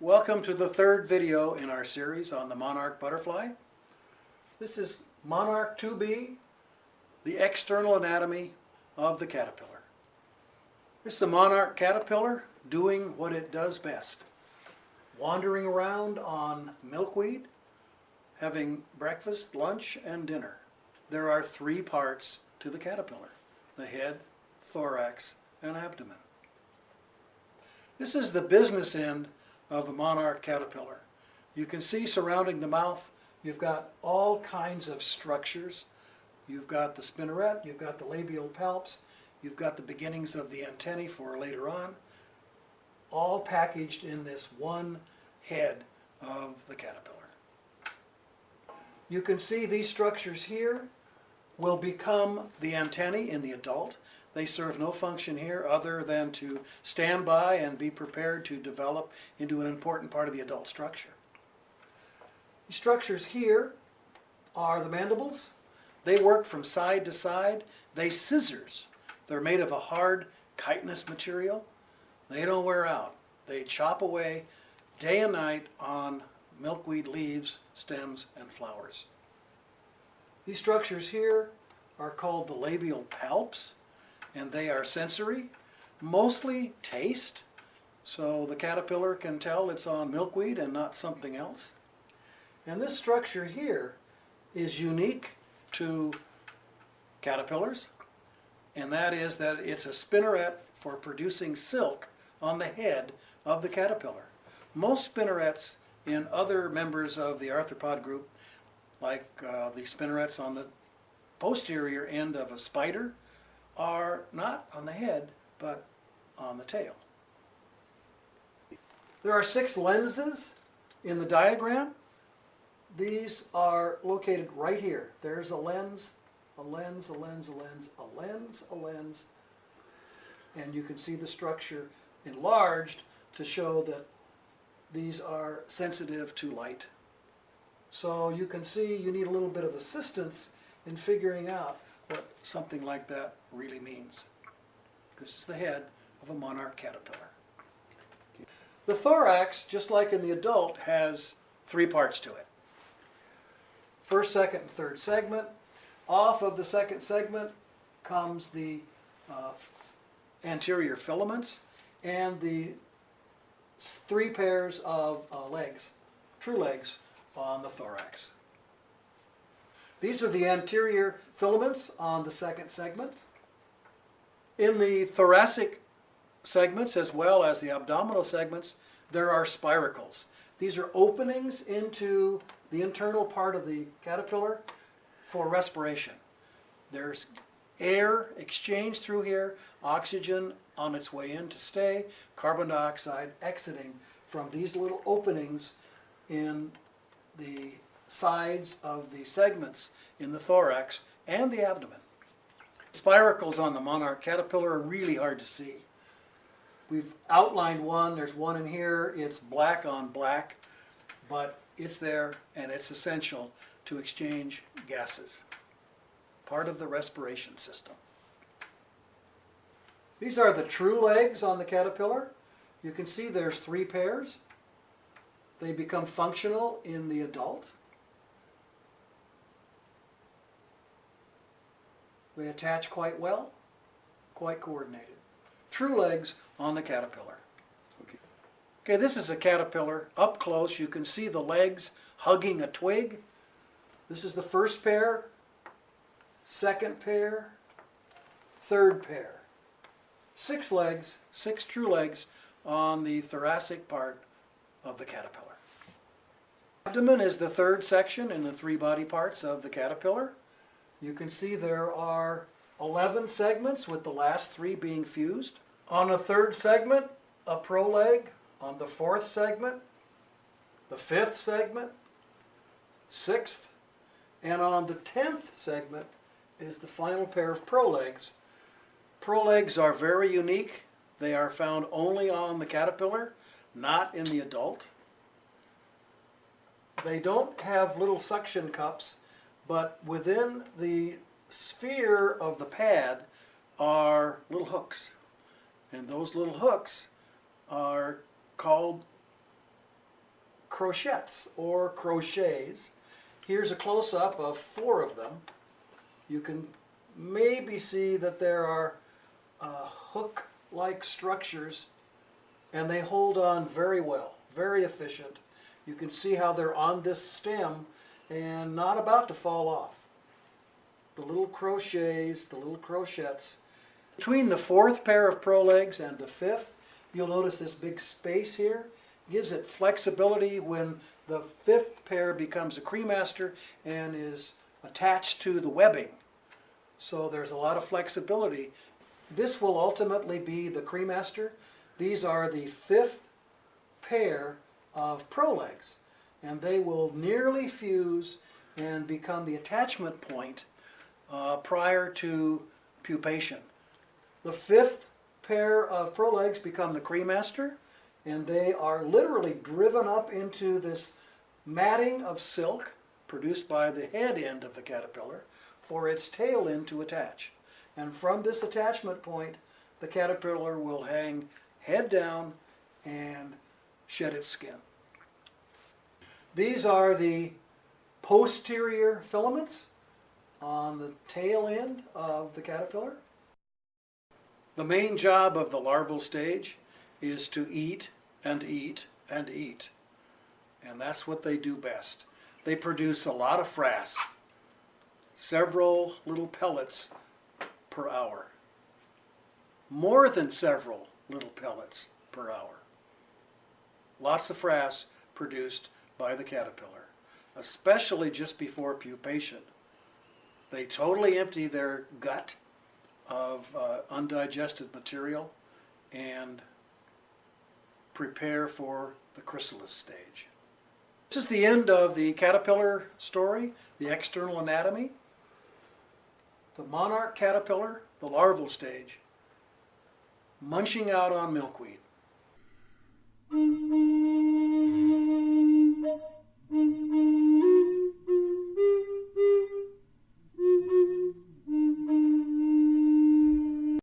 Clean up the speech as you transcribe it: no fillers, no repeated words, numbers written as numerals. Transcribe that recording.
Welcome to the third video in our series on the monarch butterfly. This is Monarch 2B, the external anatomy of the caterpillar. This is a monarch caterpillar doing what it does best. Wandering around on milkweed, having breakfast, lunch, and dinner. There are three parts to the caterpillar: the head, thorax, and abdomen. This is the business end of the monarch caterpillar. You can see surrounding the mouth, you've got all kinds of structures. You've got the spinneret, you've got the labial palps, you've got the beginnings of the antennae for later on, all packaged in this one head of the caterpillar. You can see these structures here will become the antennae in the adult. They serve no function here other than to stand by and be prepared to develop into an important part of the adult structure. The structures here are the mandibles. They work from side to side. They scissors. They're made of a hard chitinous material. They don't wear out. They chop away day and night on milkweed leaves, stems, and flowers. These structures here are called the labial palps, and they are sensory, mostly taste, so the caterpillar can tell it's on milkweed and not something else. And this structure here is unique to caterpillars, and that is that it's a spinneret for producing silk on the head of the caterpillar. Most spinnerets in other members of the arthropod group, like the spinnerets on the posterior end of a spider, are not on the head, but on the tail. There are 6 lenses in the diagram. These are located right here. There's a lens, a lens, a lens, a lens, a lens, a lens, and you can see the structure enlarged to show that these are sensitive to light. So you can see you need a little bit of assistance in figuring out what something like that really means. This is the head of a monarch caterpillar. The thorax, just like in the adult, has 3 parts to it. First, second, and third segment. Off of the second segment comes the anterior filaments and the 3 pairs of legs, true legs, on the thorax. These are the anterior filaments on the second segment. In the thoracic segments, as well as the abdominal segments, there are spiracles. These are openings into the internal part of the caterpillar for respiration. There's air exchanged through here, oxygen on its way in to stay, carbon dioxide exiting from these little openings in the sides of the segments in the thorax and the abdomen. Spiracles on the monarch caterpillar are really hard to see. We've outlined one. There's one in here. It's black on black, but it's there and it's essential to exchange gases. Part of the respiration system. These are the true legs on the caterpillar. You can see there's 3 pairs. They become functional in the adult. They attach quite well, quite coordinated. True legs on the caterpillar. Okay, this is a caterpillar. Up close, you can see the legs hugging a twig. This is the first pair, second pair, third pair. 6 legs, 6 true legs on the thoracic part of the caterpillar. Abdomen is the third section in the 3 body parts of the caterpillar. You can see there are 11 segments, with the last 3 being fused. On the third segment, a proleg. On the 4th segment, the 5th segment, 6th, and on the 10th segment is the final pair of prolegs. Prolegs are very unique. They are found only on the caterpillar, not in the adult. They don't have little suction cups, but within the sphere of the pad are little hooks. And those little hooks are called crochets or crochets. Here's a close-up of 4 of them. You can maybe see that there are hook-like structures, and they hold on very well, very efficient. You can see how they're on this stem and not about to fall off. The little crochets, the little crochets. Between the 4th pair of prolegs and the 5th, you'll notice this big space here. Gives it flexibility when the 5th pair becomes a cremaster and is attached to the webbing. So there's a lot of flexibility. This will ultimately be the cremaster. These are the 5th pair of prolegs, and they will nearly fuse and become the attachment point prior to pupation. The 5th pair of prolegs become the cremaster, and they are literally driven up into this matting of silk produced by the head end of the caterpillar for its tail end to attach. And from this attachment point, the caterpillar will hang head down and shed its skin. These are the posterior filaments on the tail end of the caterpillar. The main job of the larval stage is to eat and eat and eat. And that's what they do best. They produce a lot of frass, several little pellets per hour. More than several little pellets per hour. Lots of frass produced by the caterpillar, especially just before pupation. They totally empty their gut of undigested material and prepare for the chrysalis stage. This is the end of the caterpillar story, the external anatomy. The monarch caterpillar, the larval stage, munching out on milkweed.